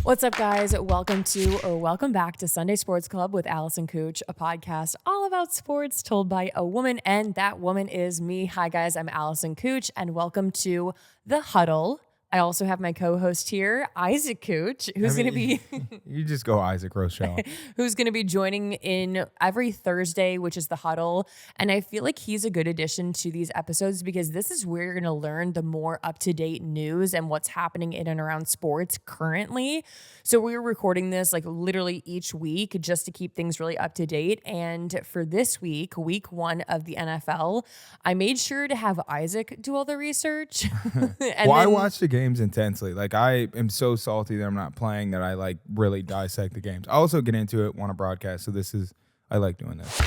What's up, guys? Welcome back to Sunday Sports Club with Allison and Kuch, a podcast all about sports told by a woman, and that woman is me. Hi, guys. I'm Allison Kuch, and welcome to the Huddle. I also have my co-host here, Isaac Kuch, who's going to be... You just go Isaac Rochelle. Who's going to be joining in every Thursday, which is the Huddle. And I feel like he's a good addition to these episodes because this is where you're going to learn the more up-to-date news and what's happening in and around sports currently. So we're recording this like literally each week just to keep things really up to date. And for this week, week 1 of the NFL, I made sure to have Isaac do all the research. I watched the games intensely. Like, I am so salty that I'm not playing that I like really dissect the games. I also get into it, want to broadcast. So I like doing this.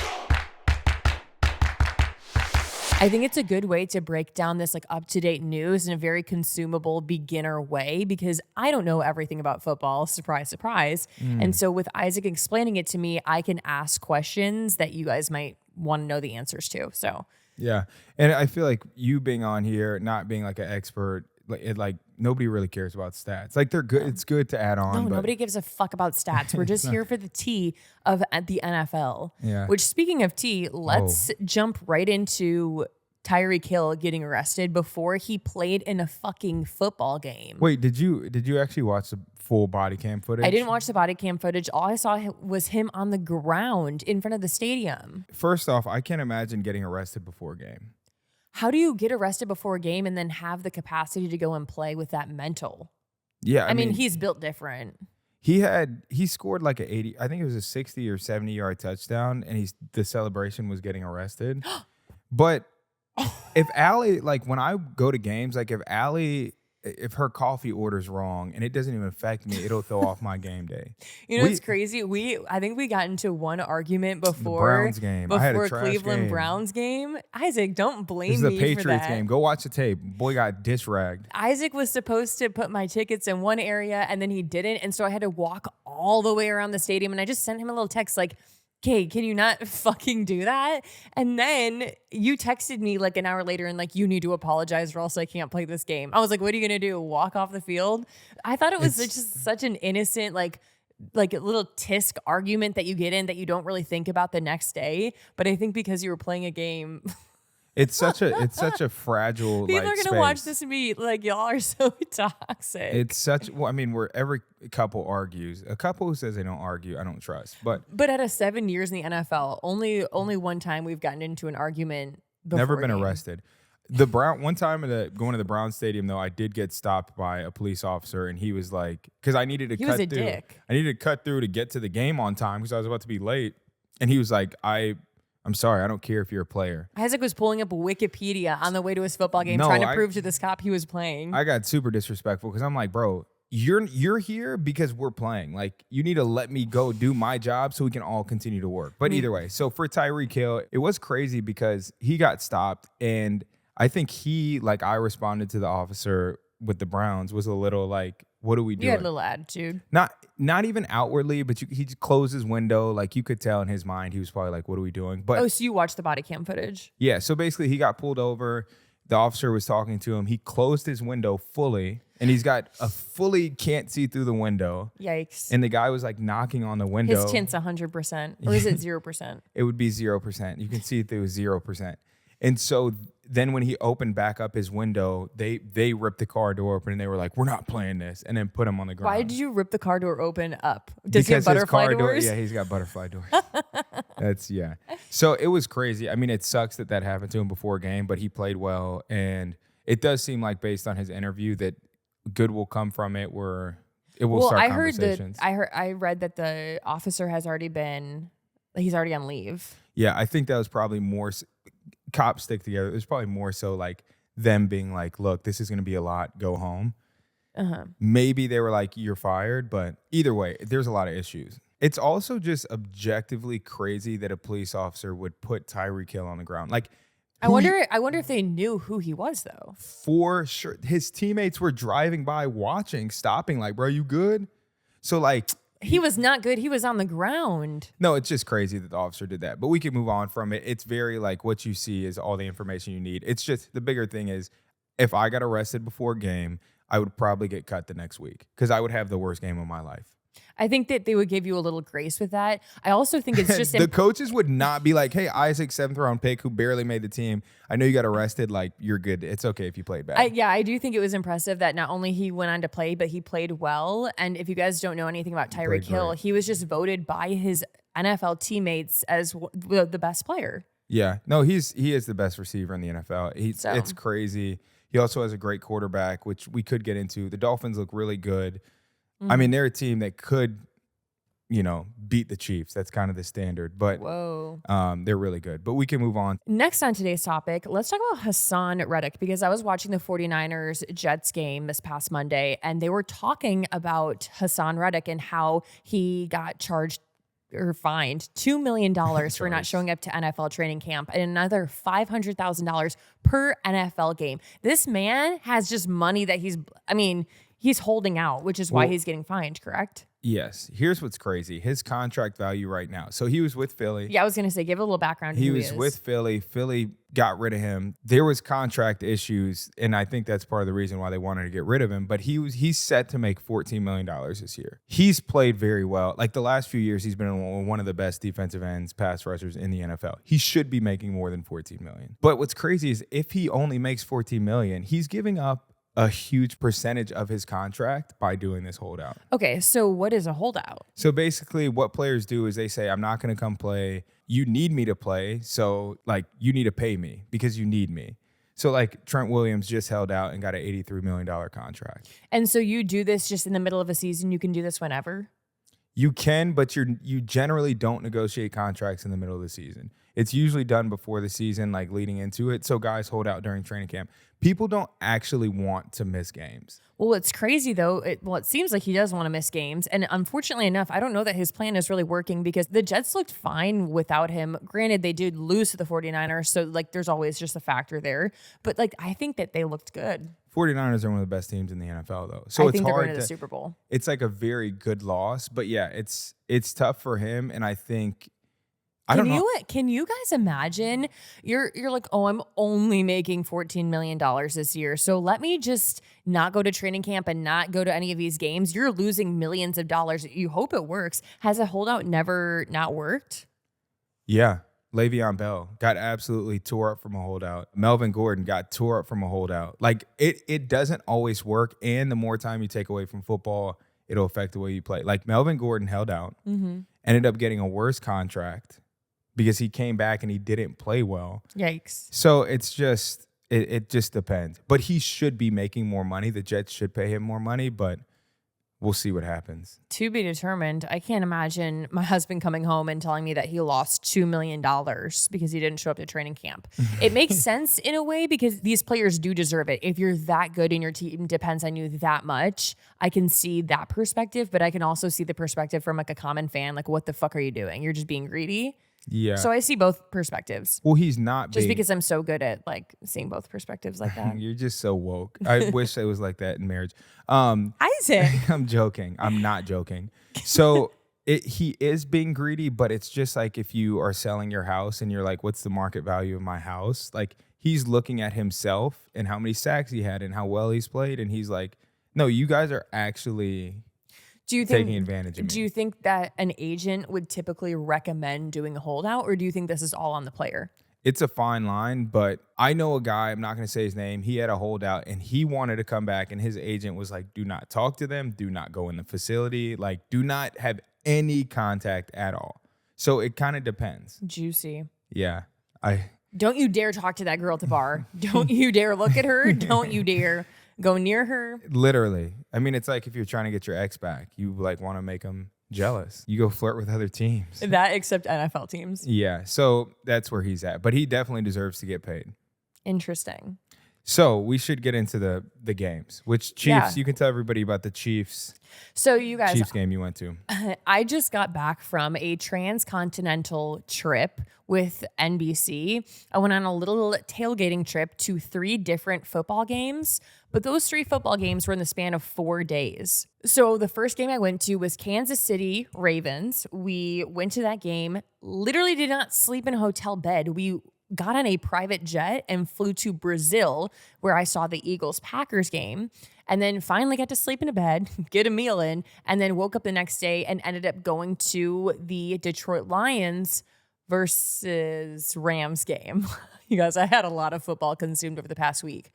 I think it's a good way to break down this like up-to-date news in a very consumable beginner way because I don't know everything about football. Surprise, surprise. And so with Isaac explaining it to me, I can ask questions that you guys might want to know the answers to. So yeah. And I feel like you being on here, not being like an expert, like nobody really cares about stats. Like, they're good. It's good to add on. No, nobody gives a fuck about stats. We're just here for the tea of the NFL. Yeah. Which, speaking of tea, let's jump right into Tyreek Hill getting arrested before he played in a fucking football game. Wait, did you actually watch the full body cam footage? I didn't watch the body cam footage. All I saw was him on the ground in front of the stadium. First off, I can't imagine getting arrested before a game. How do you get arrested before a game and then have the capacity to go and play with that mental? Yeah, I mean, he's built different. He scored like a 80, I think it was a 60 or 70 yard touchdown, and the celebration was getting arrested. But if Allie, like when I go to games, like if her coffee order's wrong and it doesn't even affect me, it'll throw off my game day. You know what's crazy? I think we got into one argument before the Browns game. Before Cleveland game. Browns game. Isaac, don't blame me for that. This is the Patriots game. Go watch the tape. Boy got disragged. Isaac was supposed to put my tickets in one area and then he didn't, and so I had to walk all the way around the stadium, and I just sent him a little text like, okay, can you not fucking do that? And then you texted me like an hour later and like, you need to apologize or else I can't play this game. I was like, what are you going to do? Walk off the field? I thought it was just such an innocent, like a little tisk argument that you get in that you don't really think about the next day. But I think because you were playing a game... It's such a fragile. People like, are gonna watch this and be like, y'all are so toxic. It's such. Well, I mean, where every couple argues. A couple who says they don't argue, I don't trust. But out of 7 years in the NFL, only one time we've gotten into an argument. Never been arrested. One time going to the Brown Stadium though, I did get stopped by a police officer, and he was like, because I needed to cut through. Dick. I needed to cut through to get to the game on time because I was about to be late, and he was like, I'm sorry, I don't care if you're a player. Isaac was pulling up Wikipedia on the way to his football game, trying to prove to this cop he was playing. I got super disrespectful because I'm like, bro, you're here because we're playing. Like, you need to let me go do my job so we can all continue to work. But either way, so for Tyreek Hill, it was crazy because he got stopped, and I think I responded to the officer with the Browns was a little like, what are we doing? You had a little attitude. Not even outwardly, but he closed his window. Like, you could tell in his mind, he was probably like, what are we doing? But so you watched the body cam footage? Yeah. So basically, he got pulled over. The officer was talking to him. He closed his window fully, and he's got a fully can't see through the window. Yikes. And the guy was like knocking on the window. His tint's 100%. Or is it 0%? It would be 0%. You can see through 0%. And so then when he opened back up his window, they ripped the car door open, and they were like, we're not playing this, and then put him on the ground. Why did you rip the car door open up? Does he have butterfly doors? Yeah, he's got butterfly doors. Yeah. So it was crazy. I mean, it sucks that happened to him before a game, but he played well, and it does seem like based on his interview that good will come from it, where it will start conversations. I read that the officer he's already on leave. Yeah, I think that was probably more... Cops stick together. It was probably more so like them being like, look, this is going to be a lot. Go home. Maybe they were like, you're fired. But either way, there's a lot of issues. It's also just objectively crazy that a police officer would put Tyreek Hill on the ground. Like, I wonder if they knew who he was, though. For sure. His teammates were driving by, watching, stopping, like, bro, you good? So, like... He was not good. He was on the ground. No, it's just crazy that the officer did that. But we can move on from it. It's very like what you see is all the information you need. It's just the bigger thing is if I got arrested before a game, I would probably get cut the next week because I would have the worst game of my life. I think that they would give you a little grace with that. I also think it's just the coaches would not be like, hey, Isaac, 7th round pick who barely made the team. I know you got arrested. Like, you're good. It's okay if you played bad. I do think it was impressive that not only he went on to play, but he played well. And if you guys don't know anything about Tyreek Hill, he was just voted by his NFL teammates as the best player. Yeah. No, he is the best receiver in the NFL. It's crazy. He also has a great quarterback, which we could get into. The Dolphins look really good. I mean, they're a team that could, beat the Chiefs. That's kind of the standard. But they're really good. But we can move on. Next on today's topic, let's talk about Hassan Reddick, because I was watching the 49ers Jets game this past Monday, and they were talking about Hassan Reddick and how he got charged or fined $2 million for not showing up to NFL training camp and another $500,000 per NFL game. This man has just money that he's holding out, which is why he's getting fined, correct? Yes. Here's what's crazy. His contract value right now. So he was with Philly. Yeah, I was going to say, give a little background. He was with Philly. Philly got rid of him. There was contract issues, and I think that's part of the reason why they wanted to get rid of him. But he's set to make $14 million this year. He's played very well. Like the last few years, he's been one of the best defensive ends, pass rushers in the NFL. He should be making more than $14 million. But what's crazy is if he only makes $14 million, he's giving up a huge percentage of his contract by doing this holdout. Okay, so what is a holdout? So basically what players do is they say, I'm not going to come play. You need me to play. So you need to pay me because you need me. So Trent Williams just held out and got an $83 million contract. And so you do this just in the middle of a season? You can do this whenever? You can, but you generally don't negotiate contracts in the middle of the season. It's usually done before the season, leading into it. So guys hold out during training camp. People don't actually want to miss games. Well, it's crazy, though. It seems like he does want to miss games. And unfortunately enough, I don't know that his plan is really working because the Jets looked fine without him. Granted, they did lose to the 49ers. So, there's always just a factor there. But, I think that they looked good. 49ers are one of the best teams in the NFL, though. So I think they're going to the Super Bowl. It's a very good loss. But, yeah, it's tough for him. And I think... Can you guys imagine? You're like, oh, I'm only making $14 million this year. So let me just not go to training camp and not go to any of these games. You're losing millions of dollars. You hope it works. Has a holdout never not worked? Yeah. Le'Veon Bell got absolutely tore up from a holdout. Melvin Gordon got tore up from a holdout. It doesn't always work. And the more time you take away from football, it'll affect the way you play. Melvin Gordon held out, ended up getting a worse contract because he came back and he didn't play well. Yikes. So it's just, it just depends. But he should be making more money. The Jets should pay him more money, but we'll see what happens. To be determined. I can't imagine my husband coming home and telling me that he lost $2 million because he didn't show up to training camp. It makes sense in a way because these players do deserve it. If you're that good and your team depends on you that much, I can see that perspective, but I can also see the perspective from a common fan. What the fuck are you doing? You're just being greedy. Yeah. So I see both perspectives. Well, he's not just because I'm so good at seeing both perspectives like that. You're just so woke. I wish it was like that in marriage. Isaac. I'm joking. I'm not joking. So he is being greedy, but it's just if you are selling your house and you're like, what's the market value of my house? He's looking at himself and how many sacks he had and how well he's played. And he's like, no, you guys are actually... taking advantage of me. Do you think that an agent would typically recommend doing a holdout, or do you think this is all on the player? It's a fine line, but I know a guy, I'm not going to say his name, he had a holdout and he wanted to come back and his agent was like, do not talk to them, do not go in the facility, do not have any contact at all. So it kind of depends. Juicy. Yeah. Don't you dare talk to that girl at the bar. Don't you dare look at her. Don't you dare go near her. Literally. I mean, it's if you're trying to get your ex back, you want to make them jealous. You go flirt with other teams. That except NFL teams. Yeah. So that's where he's at. But he definitely deserves to get paid. Interesting. So we should get into the games. Which Chiefs? Yeah. You can tell everybody about the Chiefs. So you guys, Chiefs game you went to. I just got back from a transcontinental trip with NBC. I went on a little tailgating trip to 3 different football games, but those 3 football games were in the span of 4 days. So the first game I went to was Kansas City Ravens. We went to that game, literally did not sleep in a hotel bed. We got on a private jet and flew to Brazil, where I saw the Eagles-Packers game, and then finally got to sleep in a bed, get a meal in, and then woke up the next day and ended up going to the Detroit Lions versus Rams game. You guys, I had a lot of football consumed over the past week.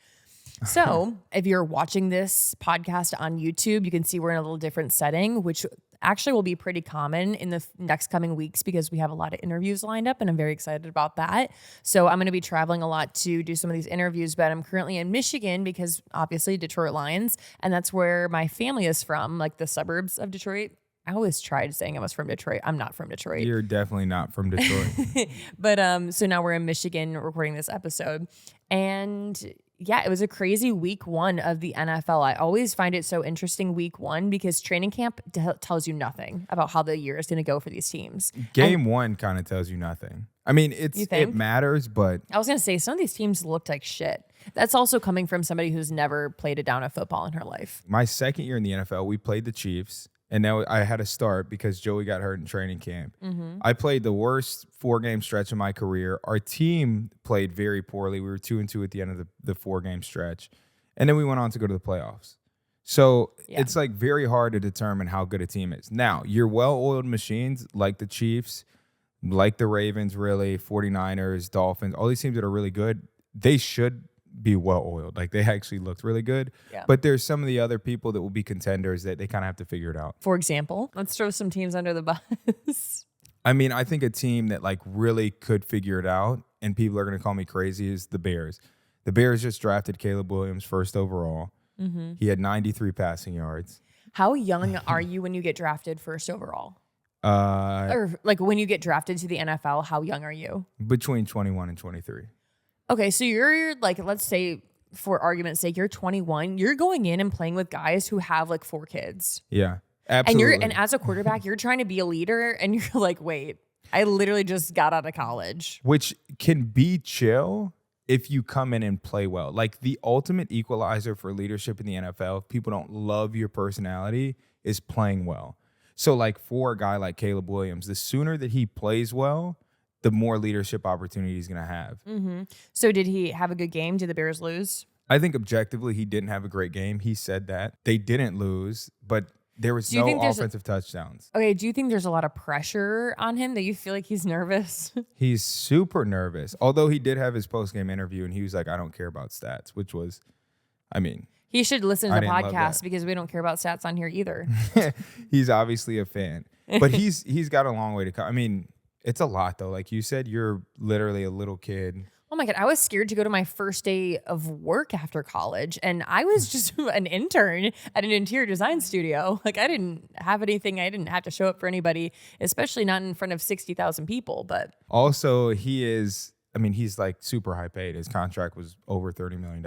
So if you're watching this podcast on YouTube, you can see we're in a little different setting, which actually will be pretty common in the next coming weeks because we have a lot of interviews lined up and I'm very excited about that. So I'm going to be traveling a lot to do some of these interviews, but I'm currently in Michigan because obviously Detroit Lions, and that's where my family is from, like the suburbs of Detroit. I always tried saying I was from Detroit. I'm not from Detroit. You're definitely not from Detroit. But so now we're in Michigan recording this episode. And yeah, it was a crazy week one of the NFL. I always find it so interesting week one because training camp tells you nothing about how the year is going to go for these teams. Game one kind of tells you nothing. I mean, it matters, but I was going to say some of these teams looked like shit. That's also coming from somebody who's never played a down of football in her life. My second year in the NFL, we played the Chiefs. And now I had to start because Joey got hurt in training camp. Mm-hmm. I played the worst 4-game stretch of my career. Our team played very poorly. We were 2-2 at the end of the 4-game stretch. And then we went on to go to the playoffs. So it's like very hard to determine how good a team is. Now, your well-oiled machines like the Chiefs, like the Ravens, really, 49ers, Dolphins, all these teams that are really good, they should be well-oiled. Like, they actually looked really good. Yeah. But there's some of the other people that will be contenders that they kind of have to figure it out. For example, let's throw some teams under the bus. I mean, I think a team that like really could figure it out, and people are going to call me crazy, is the Bears. The Bears just drafted Caleb Williams first overall. Mm-hmm. He had 93 passing yards. How young are you when you get drafted first overall? Or like when you get drafted to the NFL, how young are you? Between 21 and 23. Okay, so you're like, let's say for argument's sake, you're 21. You're going in and playing with guys who have like 4 kids. Yeah, absolutely. And as a quarterback, you're trying to be a leader, and you're like, wait, I literally just got out of college. Which can be chill if you come in and play well. Like the ultimate equalizer for leadership in the NFL, if people don't love your personality, is playing well. So like for a guy like Caleb Williams, the sooner that he plays well, the more leadership opportunity he's going to have. Mm-hmm. So did he have a good game? Did the Bears lose? I think objectively he didn't have a great game. He said that. They didn't lose, but there was no offensive touchdowns. Okay, do you think there's a lot of pressure on him that you feel like he's nervous? He's super nervous. Although he did have his post-game interview and he was like, I don't care about stats, which was, I mean. He should listen to the podcast because we don't care about stats on here either. He's obviously a fan. But he's got a long way to come. I mean, it's a lot, though. Like you said, you're literally a little kid. Oh, my God. I was scared to go to my first day of work after college. And I was just an intern at an interior design studio. Like, I didn't have anything. I didn't have to show up for anybody, especially not in front of 60,000 people. But also, he's like super high paid. His contract was over $30 million.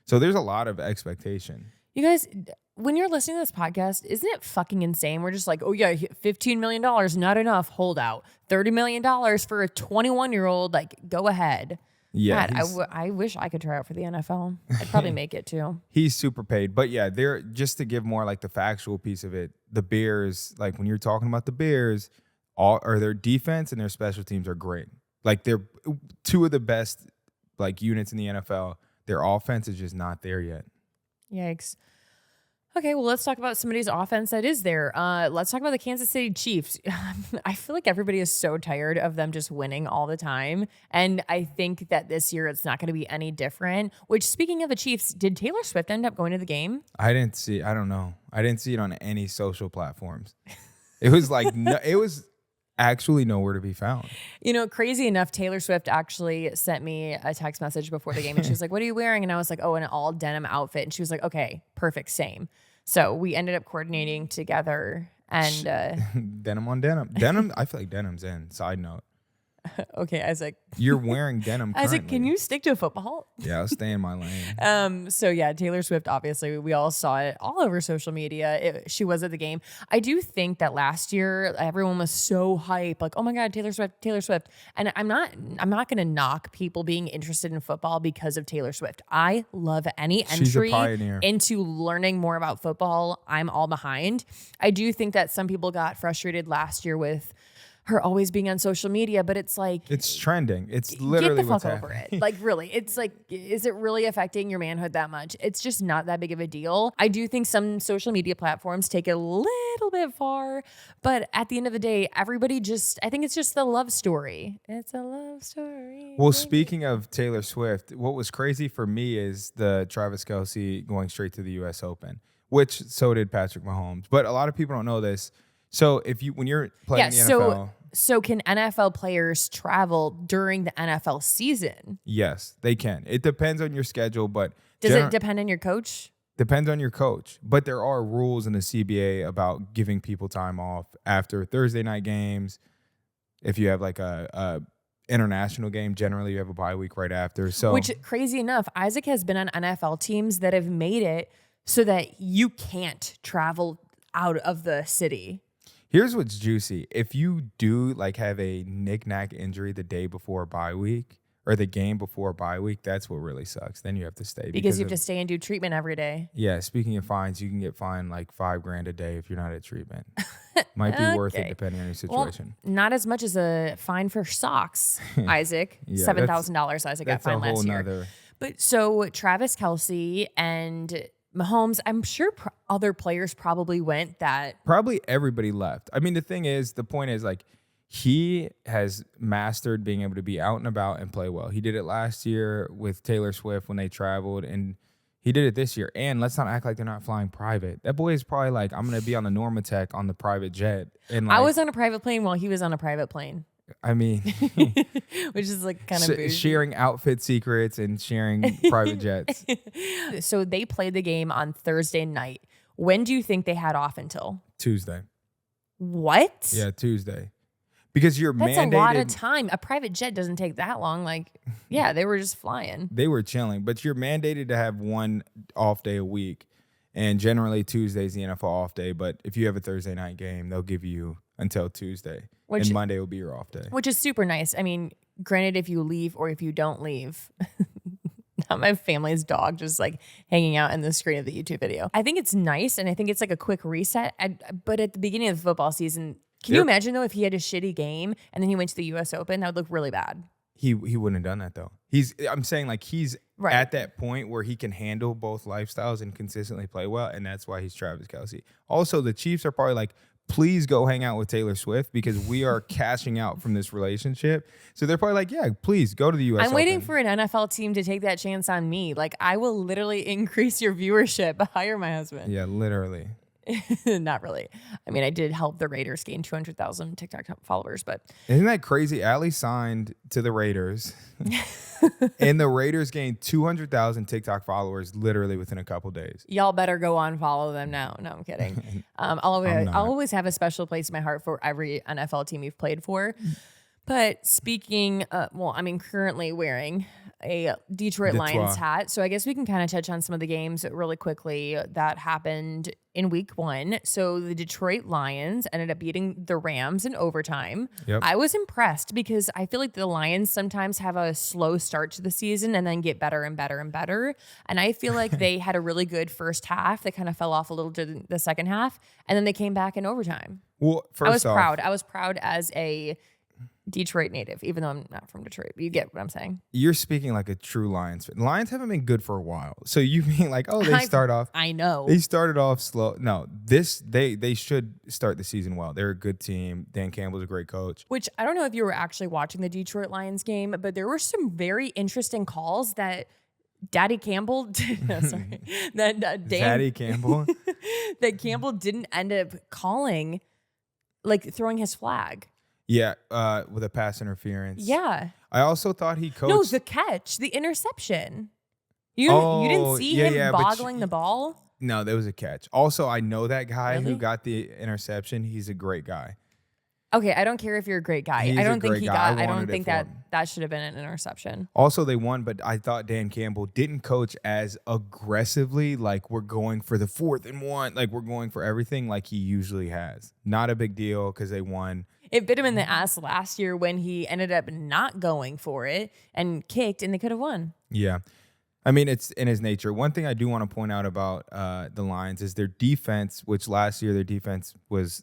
So there's a lot of expectation. You guys, when you're listening to this podcast, isn't it fucking insane? We're just like, oh yeah, $15 million, not enough, hold out. $30 million for a 21-year-old, like, go ahead. Yeah. God, I wish I could try out for the NFL. I'd probably make it too. He's super paid. But yeah, they're just to give more like the factual piece of it, the Bears, like when you're talking about the Bears, their defense and their special teams are great. Like they're 2 of the best like units in the NFL. Their offense is just not there yet. Yikes. Okay, well, let's talk about somebody's offense that is there. Let's talk about the Kansas City Chiefs. I feel like everybody is so tired of them just winning all the time. And I think that this year it's not going to be any different. Which, speaking of the Chiefs, did Taylor Swift end up going to the game? I don't know. I didn't see it on any social platforms. It was like, it was actually nowhere to be found. You know, crazy enough, Taylor Swift actually sent me a text message before the game. And she was like, what are you wearing? And I was like, oh, an all denim outfit. And she was like, okay, perfect, same. So we ended up coordinating together and denim on denim. Denim, I feel like denim's in. Side note. Okay, Isaac. You're wearing denim currently. Isaac, can you stick to football? Yeah, I'll stay in my lane. So yeah, Taylor Swift, obviously, we all saw it all over social media. She was at the game. I do think that last year, everyone was so hype, like, oh my God, Taylor Swift, Taylor Swift. And I'm not going to knock people being interested in football because of Taylor Swift. I love any entry into learning more about football. I'm all behind. I do think that some people got frustrated last year with her always being on social media, but it's like, It's trending. It's literally get the what's fuck over happening. it. Like, really, it's like, is it really affecting your manhood that much? It's just not that big of a deal. I do think some social media platforms take it a little bit far, but at the end of the day, everybody I think it's just the love story. It's a love story. Well, baby. speaking of Taylor Swift, what was crazy for me is the Travis Kelce going straight to the U.S. Open, which so did Patrick Mahomes. But a lot of people don't know this. So when you're playing in the NFL, so can NFL players travel during the NFL season? yes, they can. It depends on your schedule, but Does it depend on your coach? depends on your coach. But there are rules in the CBA about giving people time off after Thursday night games. If you have like a international game, generally you have a bye week right after. So, which, crazy enough, Isaac has been on NFL teams that have made it so that you can't travel out of the city. here's what's juicy. If you do like have a knick-knack injury the day before bye week or the game before bye week, that's what really sucks. Then you have to stay. Because you have to stay and do treatment every day. Yeah, speaking of fines, you can get fined like $5,000 a day if you're not at treatment. Might be worth it depending on your situation. Well, not as much as a fine for socks, Isaac. Yeah, $7,000 Isaac got fined last year. Nother. But so Travis Kelce and Mahomes, I'm sure other players probably went that. Probably everybody left. I mean, the point is like he has mastered being able to be out and about and play well. He did it last year with Taylor Swift when they traveled, and he did it this year. And let's not act like they're not flying private. That boy is probably like, I'm going to be on the Normatec on the private jet. And like, I was on a private plane while he was on a private plane. I mean, which is like kind of sharing outfit secrets and sharing private jets. So they played the game on Thursday night. When do you think they had off until? Tuesday. What? Yeah, Tuesday. Because you're That's mandated. a lot of time. A private jet doesn't take that long. Like, yeah, they were just flying. They were chilling, but you're mandated to have one off day a week. And generally Tuesday's the NFL off day. But if you have a Thursday night game, they'll give you until Tuesday. And Monday will be your off day. Which is super nice. I mean, granted, if you leave or if you don't leave. Not my family's dog just like hanging out in the screen of the YouTube video. I think it's nice, and I think it's like a quick reset. But at the beginning of the football season, can you imagine though if he had a shitty game and then he went to the U.S. Open? That would look really bad. He wouldn't have done that though. I'm saying like he's at that point where he can handle both lifestyles and consistently play well, and that's why he's Travis Kelce. Also, the Chiefs are probably like, please go hang out with Taylor Swift because we are cashing out from this relationship. So they're probably like, yeah, please go to the U.S. I'm waiting Open. for an NFL team to take that chance on me. Like, I will literally increase your viewership. Hire my husband. Yeah, literally. Not really. I mean, I did help the Raiders gain 200,000 TikTok followers, but isn't that crazy? Allie signed to the Raiders, and the Raiders gained 200,000 TikTok followers literally within a couple days. Y'all better go on follow them now. No, I'm kidding. I'll always have a special place in my heart for every NFL team you've played for. But speaking, I'm currently wearing a Detroit Lions hat. So I guess we can kind of touch on some of the games really quickly that happened in week 1. So the Detroit Lions ended up beating the Rams in overtime. Yep. I was impressed because I feel like the Lions sometimes have a slow start to the season and then get better and better and better. And I feel like they had a really good first half. They kind of fell off a little to the second half, and then they came back in overtime. Well, first I was proud. I was proud as a Detroit native, even though I'm not from Detroit. But you get what I'm saying. You're speaking like a true Lions fan. Lions haven't been good for a while. So you mean like, oh, they start off. I know. They started off slow. No, they should start the season well. They're a good team. Dan Campbell's a great coach. Which I don't know if you were actually watching the Detroit Lions game, but there were some very interesting calls that Daddy Campbell Daddy Campbell that Campbell didn't end up calling, like throwing his flag. Yeah, with a pass interference. Yeah. I also thought he coached. No, the catch, the interception. You didn't see him boggling the ball? No, that was a catch. Also, I know that guy Really? who got the interception. He's a great guy. Okay, I don't care if you're a great guy. He's I a don't think great he guy. got. I I wanted don't it think for that him. that should have been an interception. Also, they won, but I thought Dan Campbell didn't coach as aggressively, like we're going for the 4th and 1, like we're going for everything like he usually has. Not a big deal because they won. It bit him in the ass last year when he ended up not going for it and kicked, and they could have won. Yeah. I mean, it's in his nature. One thing I do want to point out about the Lions is their defense, which last year their defense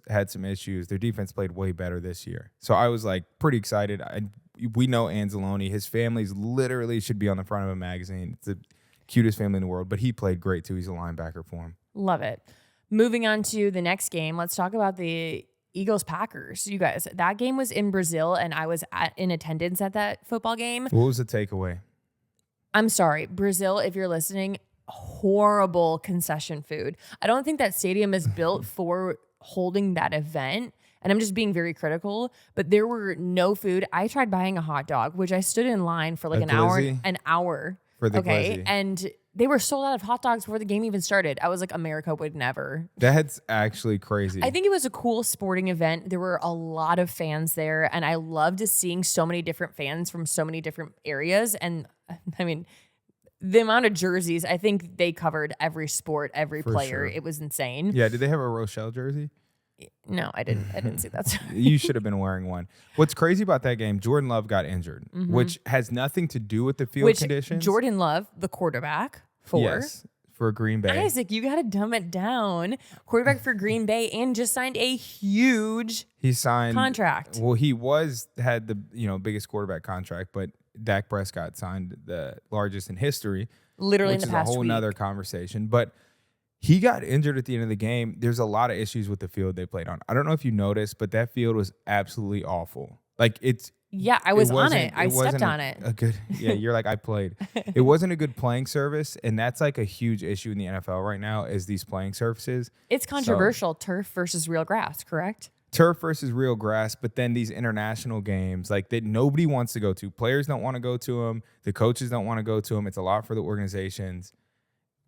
had some issues. Their defense played way better this year. So I was like pretty excited. We know Anzalone. His family's literally should be on the front of a magazine. It's the cutest family in the world, but he played great too. He's a linebacker for him. Love it. Moving on to the next game, let's talk about the Eagles-Packers. You guys, that game was in Brazil, and I was in attendance at that football game. What was the takeaway? I'm sorry, Brazil, if you're listening, horrible concession food. I don't think that stadium is built for holding that event. And I'm just being very critical, but there were no food. I tried buying a hot dog, which I stood in line for like an hour. For the glizzy. And they were sold out of hot dogs before the game even started. I was like, America would never. That's actually crazy. I think it was a cool sporting event. There were a lot of fans there, and I loved seeing so many different fans from so many different areas. And I mean, the amount of jerseys, I think they covered every sport, every player. Sure. It was insane. Yeah, did they have a Rochelle jersey? No, I didn't see that. You should have been wearing one. What's crazy about that game, Jordan Love got injured, which has nothing to do with the field conditions. Jordan Love, the quarterback for Green Bay. Isaac, you got to dumb it down. Quarterback for Green Bay and just signed a huge contract. Well, he had the biggest quarterback contract, but Dak Prescott signed the largest in history. Literally in the past week. Which is a whole nother conversation. But he got injured at the end of the game. There's a lot of issues with the field they played on. I don't know if you noticed, but that field was absolutely awful. Like Yeah, I was on it. I stepped on it. You're like, I played. It wasn't a good playing surface, and that's like a huge issue in the NFL right now is these playing surfaces. It's controversial, turf versus real grass, correct? Turf versus real grass, but then these international games like that nobody wants to go to. Players don't want to go to them. The coaches don't want to go to them. It's a lot for the organizations.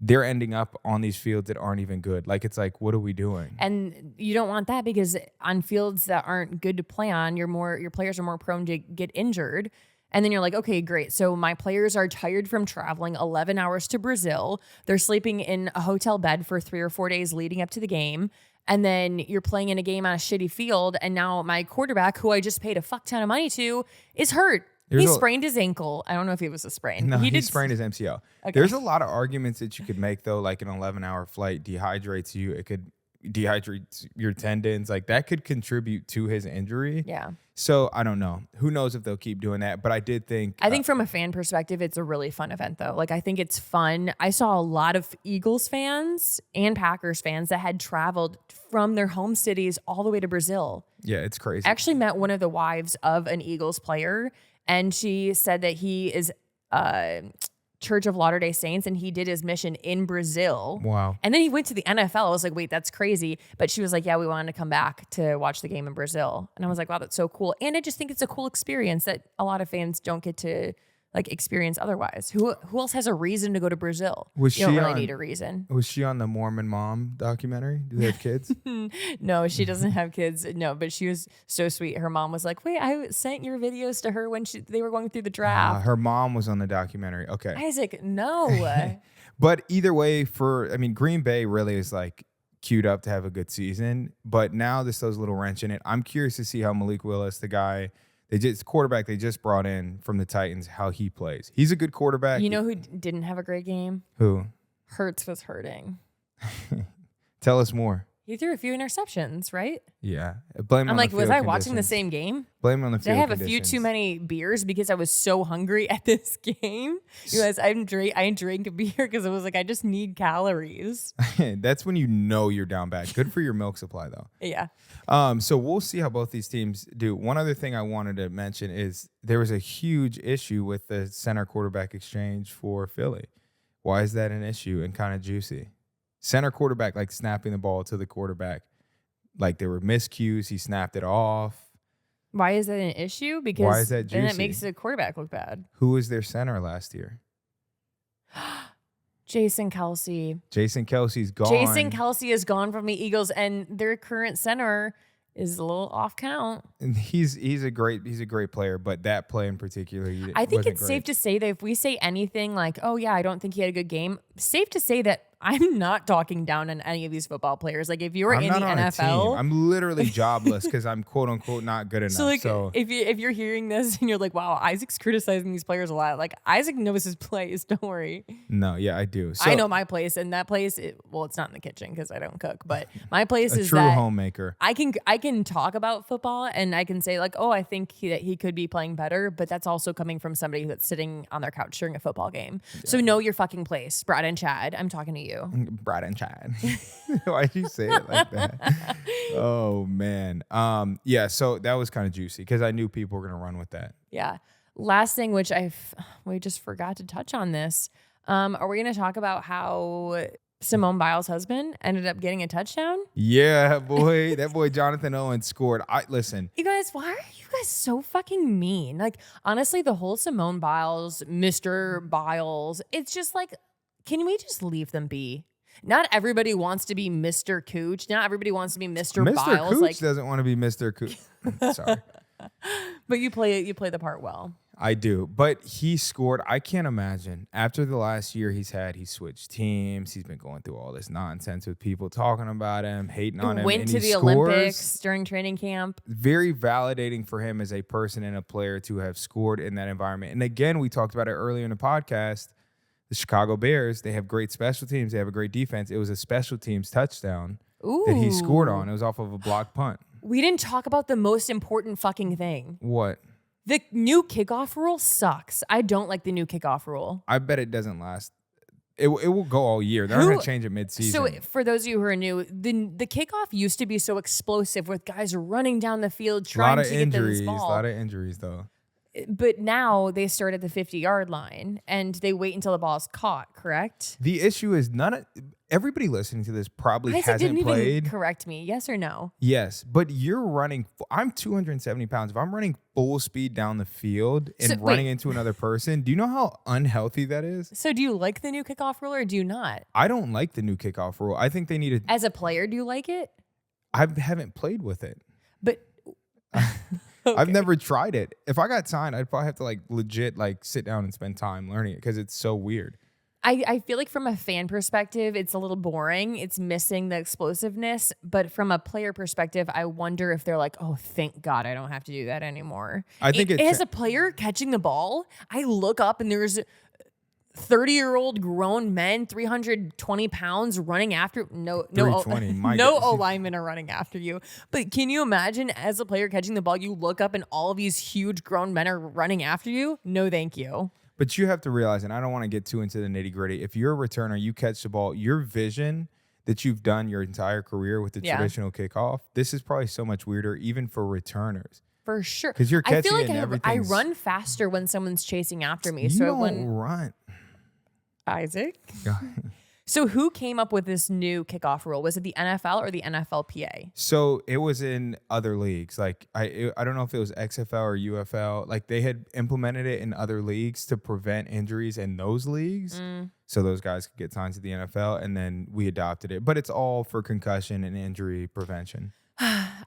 They're ending up on these fields that aren't even good. Like, it's like, what are we doing? And you don't want that because on fields that aren't good to play on, your players are more prone to get injured. And then you're like, okay, great. So my players are tired from traveling 11 hours to Brazil. They're sleeping in a hotel bed for 3 or 4 days leading up to the game. And then you're playing in a game on a shitty field. And now my quarterback, who I just paid a fuck ton of money to, is hurt. He sprained his ankle. I don't know if it was a sprain. No, he sprained his MCL. Okay. There's a lot of arguments that you could make, though, like an 11-hour flight dehydrates you. It could dehydrate your tendons. Like, that could contribute to his injury. Yeah. So, I don't know. Who knows if they'll keep doing that? But I did think... I think from a fan perspective, it's a really fun event, though. Like, I think it's fun. I saw a lot of Eagles fans and Packers fans that had traveled from their home cities all the way to Brazil. Yeah, it's crazy. I actually met one of the wives of an Eagles player, and she said that he is Church of Latter-day Saints, and he did his mission in Brazil. Wow. And then he went to the NFL. I was like, wait, that's crazy. But she was like, yeah, we wanted to come back to watch the game in Brazil. And I was like, wow, that's so cool. And I just think it's a cool experience that a lot of fans don't get to like experience otherwise. Who else has a reason to go to Brazil? You don't really need a reason. Was she on the Mormon Mom documentary? Do they have kids? No, she doesn't have kids. No, but she was so sweet. Her mom was like, wait, I sent your videos to her when they were going through the draft. Her mom was on the documentary. Okay. Isaac, no. But either way, Green Bay really is like queued up to have a good season. But now this throws a little wrench in it. I'm curious to see how Malik Willis, the guy... quarterback they just brought in from the Titans, how he plays. He's a good quarterback. You know who didn't have a great game? Who? Hurts was hurting. Tell us more. He threw a few interceptions, right? Yeah. Blame I'm like, was I watching the same game? Blame on the field. Did I have a few too many beers because I was so hungry at this game? You guys, I drank a beer because it was like, I just need calories. That's when you know you're down bad. Good for your milk supply, though. Yeah. So we'll see how both these teams do. One other thing I wanted to mention is there was a huge issue with the center quarterback exchange for Philly. Why is that an issue and kind of juicy? Center quarterback, like snapping the ball to the quarterback. Like there were miscues. He snapped it off. Why is that an issue? Because why is that juicy? Then it makes the quarterback look bad. Who was their center last year? Jason Kelce. Jason Kelce's gone. Jason Kelce is gone from the Eagles, and their current center is a little off count. And he's a great player, but that play in particular, I think it's safe to say that if we say anything like, "Oh yeah, I don't think he had a good game," safe to say that I'm not talking down on any of these football players. Like if you're I'm in not the on a NFL, team. I'm literally jobless because I'm quote unquote not good enough. so like if you're hearing this and you're like, wow, Isaac's criticizing these players a lot. Like Isaac knows his place. Don't worry. No, yeah, I do. So, I know my place, and that place, it's not in the kitchen because I don't cook, but my place a is true that homemaker. I can talk about football and I can say like, oh, I think that he could be playing better, but that's also coming from somebody that's sitting on their couch during a football game. Yeah. So know your fucking place, Brad and Chad. I'm talking to you. Brad and Chad. Why'd you say it like that? Oh man. Yeah. So that was kind of juicy because I knew people were gonna run with that. Yeah. Last thing, which we just forgot to touch on this. Are we gonna talk about how Simone Biles' husband ended up getting a touchdown? Yeah, boy. That boy Jonathan Owens scored. Listen. You guys, why are you guys so fucking mean? Like, honestly, the whole Simone Biles, Mr. Biles, it's just like, can we just leave them be? Not everybody wants to be Mr. Kuch. Not everybody wants to be Mr. Biles. Kuch like, doesn't want to be Mr. Kuch. Sorry. But you play the part well. I do. But he scored. I can't imagine. After the last year he's switched teams. He's been going through all this nonsense with people talking about him, hating on him. Went to the Olympics during training camp. Very validating for him as a person and a player to have scored in that environment. And again, we talked about it earlier in the podcast. The Chicago Bears, they have great special teams. They have a great defense. It was a special teams touchdown that he scored on. It was off of a blocked punt. We didn't talk about the most important fucking thing. What? The new kickoff rule sucks. I don't like the new kickoff rule. I bet it doesn't last. It will go all year. They're not going to change it mid-season. So for those of you who are new, the kickoff used to be so explosive with guys running down the field trying to get this ball. A lot of injuries, though. But now they start at the 50-yard line and they wait until the ball's caught, correct? The issue is everybody listening to this probably hasn't didn't played. Even correct me, yes or no? Yes, but you're running. I'm 270 pounds. If I'm running full speed down the field and running into another person, do you know how unhealthy that is? So do you like the new kickoff rule or do you not? I don't like the new kickoff rule. I think they need to. As a player, do you like it? I haven't played with it. But okay. I've never tried it. If I got signed, I'd probably have to legit sit down and spend time learning it because it's so weird. I feel like from a fan perspective, it's a little boring. It's missing the explosiveness. But from a player perspective, I wonder if they're like, oh, thank God I don't have to do that anymore. I think as a player catching the ball, I look up and there's 30-year-old grown men, 320 pounds running after no O-linemen are running after you. But can you imagine as a player catching the ball, you look up and all of these huge grown men are running after you? No, thank you. But you have to realize, and I don't want to get too into the nitty gritty, if you're a returner, you catch the ball, your vision that you've done your entire career with the traditional kickoff, this is probably so much weirder even for returners. For sure. Because you're catching I feel like it and I run faster when someone's chasing after me. You don't run. Isaac? So who came up with this new kickoff rule? Was it the NFL or the NFLPA? So it was in other leagues. I don't know if it was XFL or UFL. They had implemented it in other leagues to prevent injuries in those leagues. So those guys could get signed to the NFL, and then we adopted it. But it's all for concussion and injury prevention.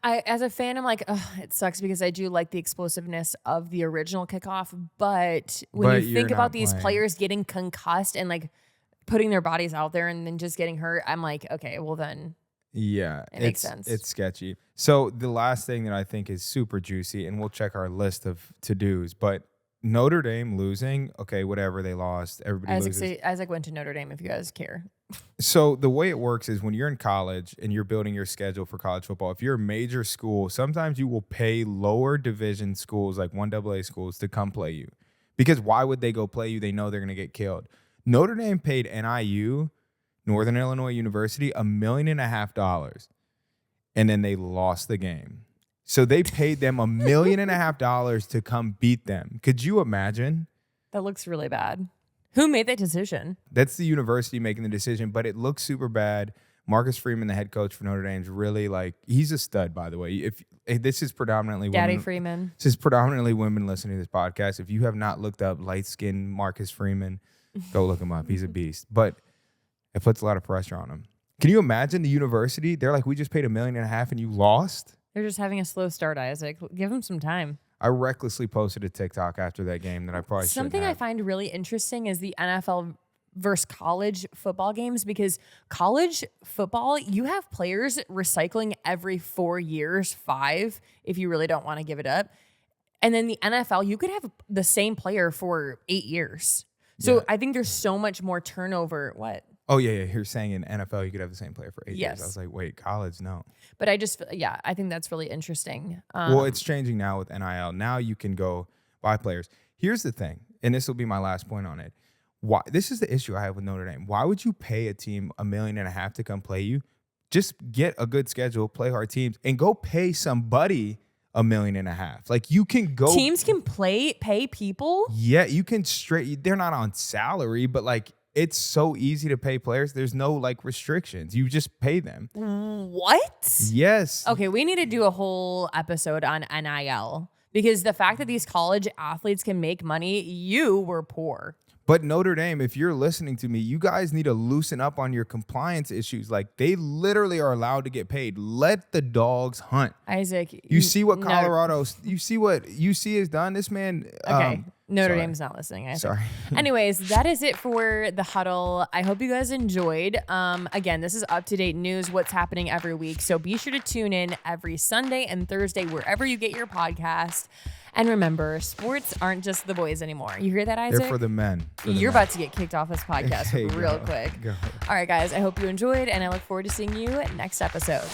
As a fan, I'm like, oh, it sucks because I do like the explosiveness of the original kickoff. But when you think about these players getting concussed and putting their bodies out there and then just getting hurt, I'm like, okay, well then. Yeah, it makes sense. It's sketchy. So the last thing that I think is super juicy, and we'll check our list of to-dos, but Notre Dame losing, okay, whatever, they lost. Everybody loses. Isaac went to Notre Dame if you guys care. So the way it works is when you're in college and you're building your schedule for college football, if you're a major school, sometimes you will pay lower division schools like 1AA schools to come play you. Because why would they go play you? They know they're going to get killed. Notre Dame paid NIU, Northern Illinois University, $1.5 million, and then they lost the game. So they paid them $1.5 million to come beat them. Could you imagine? That looks really bad. Who made that decision? That's the university making the decision, but it looks super bad. Marcus Freeman, the head coach for Notre Dame, is really he's a stud, by the way. This is predominantly Daddy women. Freeman. This is predominantly women listening to this podcast. If you have not looked up light-skinned Marcus Freeman, go look him up. He's a beast. But it puts a lot of pressure on him. Can you imagine the university? They're like, we just paid $1.5 million and you lost? They're just having a slow start, Isaac. Give them some time. I recklessly posted a TikTok after that game that I probably shouldn't have. I find really interesting is the NFL versus college football games, because college football, you have players recycling every 4 years, 5, if you really don't want to give it up. And then the NFL, you could have the same player for 8 years. So I think there's so much more turnover. What? Oh, yeah. You're saying in NFL, you could have the same player for 8 Yes. years. I was like, wait, college? No. But I just, I think that's really interesting. Well, it's changing now with NIL. Now you can go buy players. Here's the thing, and this will be my last point on it. Why? This is the issue I have with Notre Dame. Why would you pay a team $1.5 million to come play you? Just get a good schedule, play hard teams, and go pay somebody $1.5 million. Like, you can go. Teams can pay people. Yeah, you can they're not on salary, but like, it's so easy to pay players. There's no like restrictions. You just pay them. What? Yes. Okay, we need to do a whole episode on NIL, because the fact that these college athletes can make money, you were poor. But Notre Dame, if you're listening to me, you guys need to loosen up on your compliance issues. Like, they literally are allowed to get paid. Let the dogs hunt. Isaac, You see what Colorado, you see what UC has done? This man. Okay. Notre sorry. Dame's not listening. Sorry. Anyways, that is it for the Huddle. I hope you guys enjoyed. Again, this is up-to-date news, what's happening every week. So be sure to tune in every Sunday and Thursday, wherever you get your podcast. And remember, sports aren't just the boys anymore. You hear that, Isaac? They're for the men. You're about to get kicked off this podcast Hey, real quick. Go. All right, guys, I hope you enjoyed, and I look forward to seeing you next episode.